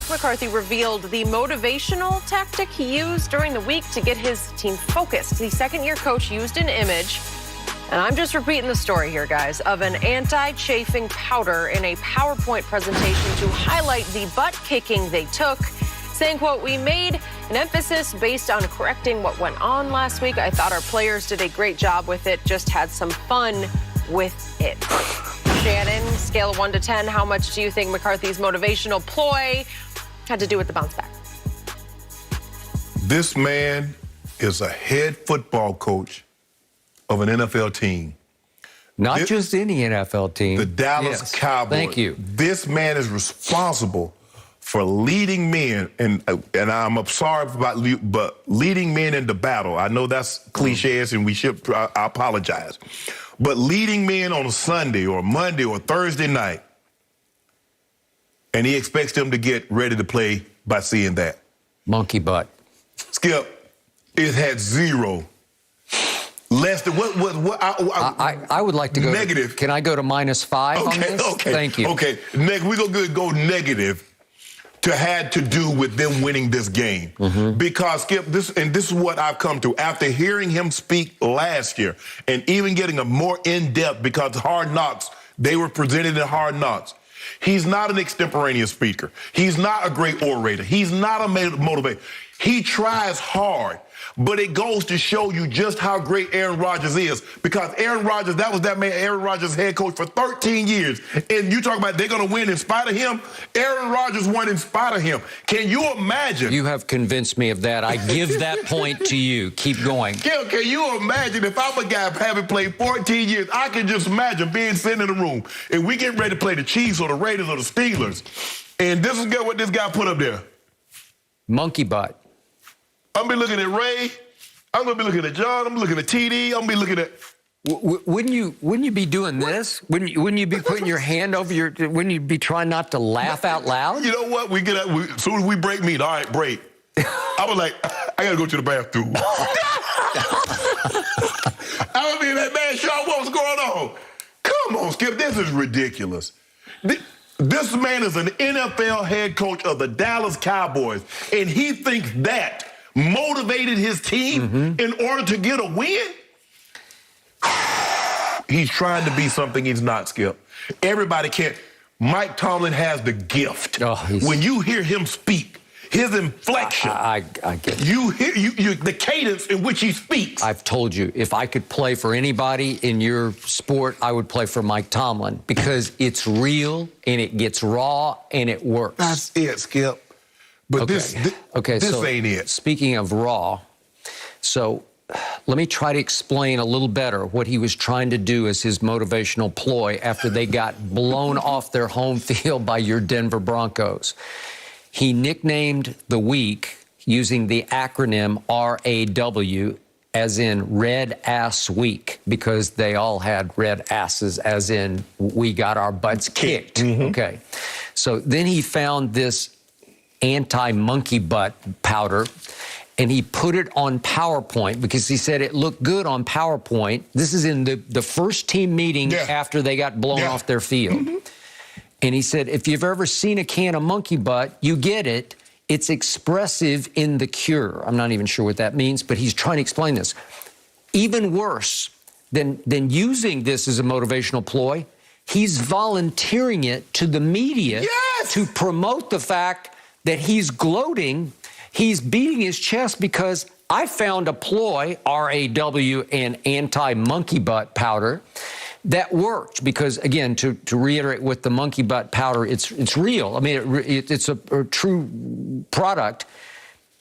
McCarthy revealed the motivational tactic he used during the week to get his team focused. The second-year coach used an image, and I'm just repeating the story here, guys, of an anti-chafing powder in a PowerPoint presentation to highlight the butt-kicking they took, saying, quote, "We made an emphasis based on correcting what went on last week. I thought our players did a great job with it, just had some fun with it." Shannon, scale of 1 to 10, how much do you think McCarthy's motivational ploy had to do with the bounce back? This man is a head football coach of an NFL team. Not just any NFL team. The Dallas Cowboys. Thank you. This man is responsible for leading men, and I'm sorry about, but leading men into battle. I know that's cliches, and I apologize. But leading men on a Sunday or Monday or Thursday night, and he expects them to get ready to play by seeing that. Monkey butt. Skip, it had zero. Less than what? I would like to go negative. Can I go to -5 on this? Okay. Thank you. Okay. We're going to go negative to had to do with them winning this game. Because, Skip, this is what I've come to. After hearing him speak last year and even getting a more in-depth, because Hard Knocks, they were presented in Hard Knocks. He's not an extemporaneous speaker. He's not a great orator. He's not a motivator. He tries hard. But it goes to show you just how great Aaron Rodgers is, because Aaron Rodgers, that was that man, Aaron Rodgers, head coach for 13 years. And you talk about they're going to win in spite of him. Aaron Rodgers won in spite of him. Can you imagine? You have convinced me of that. I give that point to you. Keep going. Can you imagine if I'm a guy having played 14 years, I can just imagine being sitting in the room and we get ready to play the Chiefs or the Raiders or the Steelers. And this is what this guy put up there. Monkey butt. I'm going to be looking at Ray. I'm going to be looking at John. I'm looking at TD. I'm going to be looking at... Wouldn't you be doing this? Wouldn't you be putting your hand over your... Wouldn't you be trying not to laugh out loud? You know what? As soon as we break meat, all right, break. I was like, I got to go to the bathroom. I would be like, man, Sean, what's going on? Come on, Skip. This is ridiculous. This man is an NFL head coach of the Dallas Cowboys, and he thinks that motivated his team in order to get a win? He's trying to be something he's not, Skip. Everybody can't. Mike Tomlin has the gift. When you hear him speak, his inflection, I get it. You hear the cadence in which he speaks. I've told you, if I could play for anybody in your sport, I would play for Mike Tomlin, because it's real and it gets raw and it works. That's it, Skip. But this ain't it. Speaking of raw, so let me try to explain a little better what he was trying to do as his motivational ploy after they got blown off their home field by your Denver Broncos. He nicknamed the week using the acronym RAW, as in Red Ass Week, because they all had red asses, as in we got our butts kicked. Okay. So then he found this anti-monkey butt powder, and he put it on PowerPoint because he said it looked good on PowerPoint. This is in the first team meeting after they got blown off their field. And he said, if you've ever seen a can of monkey butt, you get it. It's expressive in the cure. I'm not even sure what that means, but he's trying to explain this. Even worse than using this as a motivational ploy, he's volunteering it to the media to promote the fact that he's gloating, he's beating his chest because I found a ploy, RAW, and anti-monkey butt powder, that worked. Because, again, to reiterate with the monkey butt powder, it's real. I mean, it's a true product.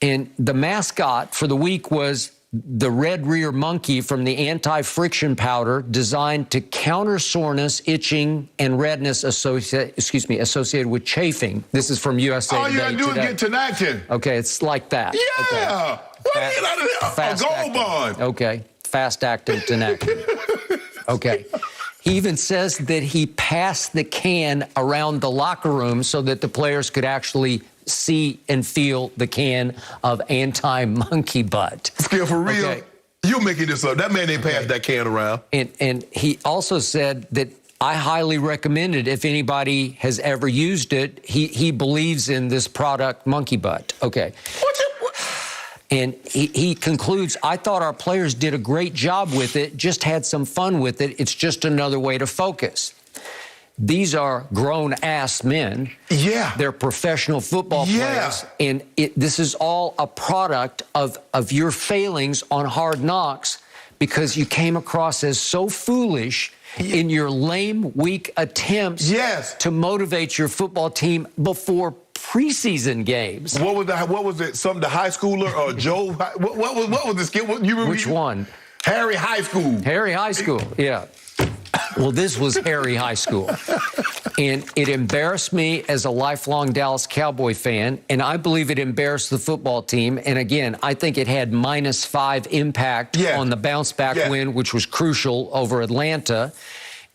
And the mascot for the week was the red rear monkey from the anti-friction powder, designed to counter soreness, itching, and redness associated with chafing. This is from USA Today. All you gotta do is get Tinactin. Okay, it's like that. Yeah. Okay. A gold bond. Okay, fast-acting Tinactin. Okay. He even says that he passed the can around the locker room so that the players could actually see and feel the can of anti-monkey butt. Skip, for real? You making this up. That man ain't passed that can around. And he also said that I highly recommend it if anybody has ever used it. He believes in this product, Monkey Butt. Okay. And he concludes, I thought our players did a great job with it, just had some fun with it. It's just another way to focus. These are grown-ass men. Yeah. They're professional football players. And this is all a product of your failings on Hard Knocks because you came across as so foolish in your lame, weak attempts to motivate your football team before preseason games. What was it? The high schooler or Joe? What was this kid? Which one? Harry High School. Harry High School, yeah. Well, this was Harry High School. And it embarrassed me as a lifelong Dallas Cowboy fan, and I believe it embarrassed the football team. And again, I think it had -5 impact on the bounce-back win, which was crucial over Atlanta.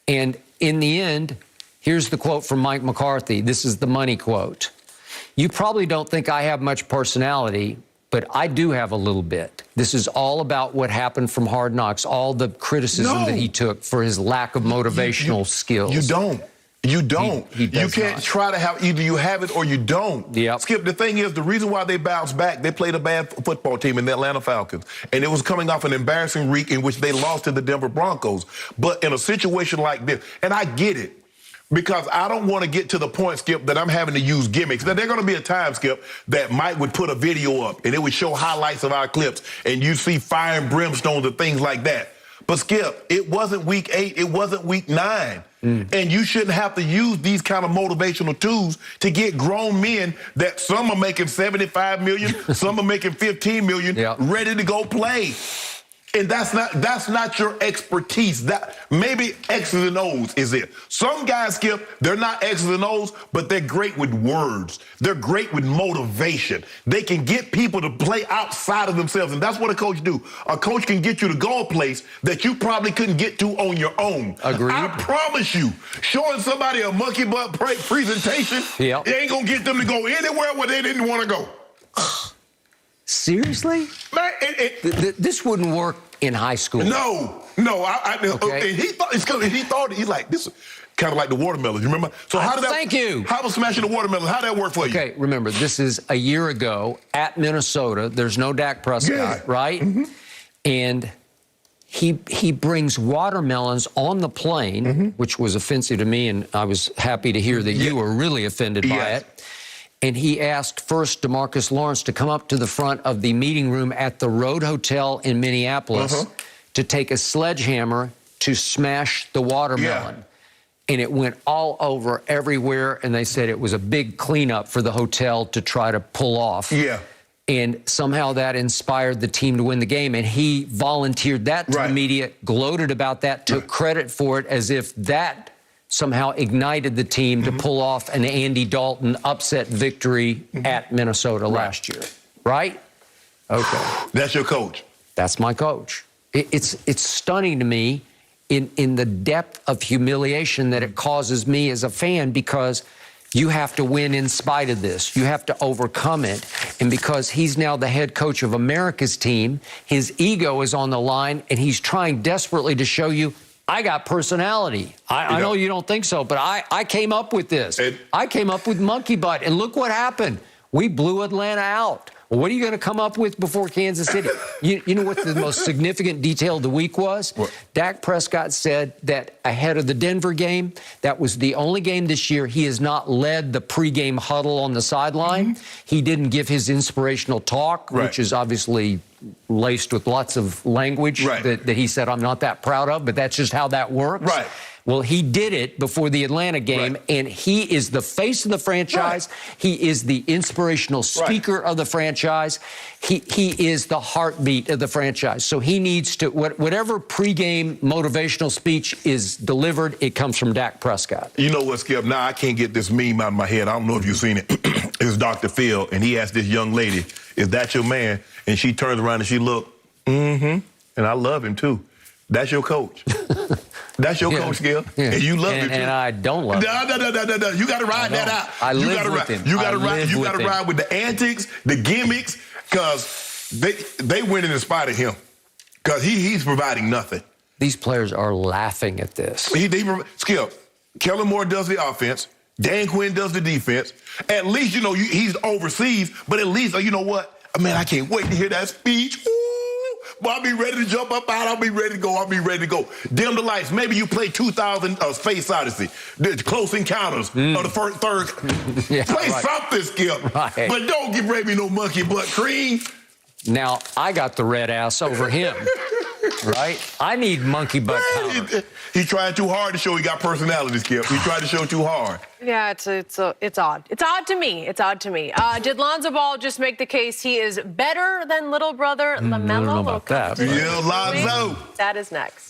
And in the end, here's the quote from Mike McCarthy. This is the money quote. You probably don't think I have much personality, but I do have a little bit. This is all about what happened from Hard Knocks, all the criticism that he took for his lack of motivational skills. You don't. You don't. He you can't try to have, either you have it or you don't. Yep. Skip, the thing is, the reason why they bounced back, they played a bad football team in the Atlanta Falcons. And it was coming off an embarrassing week in which they lost to the Denver Broncos. But in a situation like this, and I get it, because I don't want to get to the point, Skip, that I'm having to use gimmicks. Now, there's going to be a time, Skip, that Mike would put a video up, and it would show highlights of our clips, and you see fire and brimstones and things like that. But, Skip, it wasn't week 8. It wasn't week 9. And you shouldn't have to use these kind of motivational tools to get grown men that some are making $75 million, some are making $15 million, ready to go play. And that's not your expertise. That maybe X's and O's is it. Some guys, Skip, they're not X's and O's, but they're great with words. They're great with motivation. They can get people to play outside of themselves, and that's what a coach do. A coach can get you to go a place that you probably couldn't get to on your own. Agreed. I promise you, showing somebody a monkey butt presentation, it ain't gonna get them to go anywhere where they didn't want to go. Seriously? Man, this wouldn't work in high school. No. Okay. And he thought he's like, this is kind of like the watermelon. You remember? So how did that? Thank you. How was smashing the watermelon? How did that work for you? Okay, remember, this is a year ago at Minnesota. There's no Dak Prescott, right? And he brings watermelons on the plane, which was offensive to me, and I was happy to hear that you were really offended by it. And he asked first DeMarcus Lawrence to come up to the front of the meeting room at the Road Hotel in Minneapolis to take a sledgehammer to smash the watermelon. And it went all over everywhere, and they said it was a big cleanup for the hotel to try to pull off. And somehow that inspired the team to win the game, and he volunteered that to the media, gloated about that, took credit for it as if that somehow ignited the team to pull off an Andy Dalton upset victory at Minnesota last year, right? Okay. That's your coach. That's my coach. It's stunning to me in the depth of humiliation that it causes me as a fan, because you have to win in spite of this. You have to overcome it. And because he's now the head coach of America's team, his ego is on the line, and he's trying desperately to show you, I got personality. I know you don't think so, but I came up with this. I came up with Monkey Butt, and look what happened. We blew Atlanta out. Well, what are you going to come up with before Kansas City? You know what the most significant detail of the week was? What? Dak Prescott said that ahead of the Denver game, that was the only game this year he has not led the pregame huddle on the sideline. He didn't give his inspirational talk, which is obviously laced with lots of language that he said I'm not that proud of, but that's just how that works. Well, he did it before the Atlanta game, and he is the face of the franchise. He is the inspirational speaker of the franchise. He is the heartbeat of the franchise. So he needs to, whatever pregame motivational speech is delivered, it comes from Dak Prescott. You know what, Skip? Now I can't get this meme out of my head. I don't know if you've seen it. It's Dr. Phil, and he asked this young lady, is that your man? And she turns around and she looked, and I love him too. That's your coach. That's your coach, Skip. And you love him too. And I don't love him. No. You got to ride that out. I live with him. You got to ride with the antics, the gimmicks, because they winning in spite of him. Because he's providing nothing. These players are laughing at this. Skip, Kellen Moore does the offense. Dan Quinn does the defense. At least, you know, he's overseas, but at least, you know what? Man, I can't wait to hear that speech. Ooh, but I'll be ready to jump up out. I'll be ready to go. I'll be ready to go. Dim the lights. Maybe you play 2000 Space Odyssey, the Close Encounters of the third. Yeah, play right. something, Skip. Right. But don't give Raby no monkey butt cream. Now, I got the red ass over him, right? I need monkey butt powder. He tried too hard to show he got personality, Skip. He tried to show too hard. Yeah, it's odd. It's odd to me. It's odd to me. Did Lonzo Ball just make the case he is better than little brother LaMelo? I don't know about that. Yeah, Lonzo. That is next.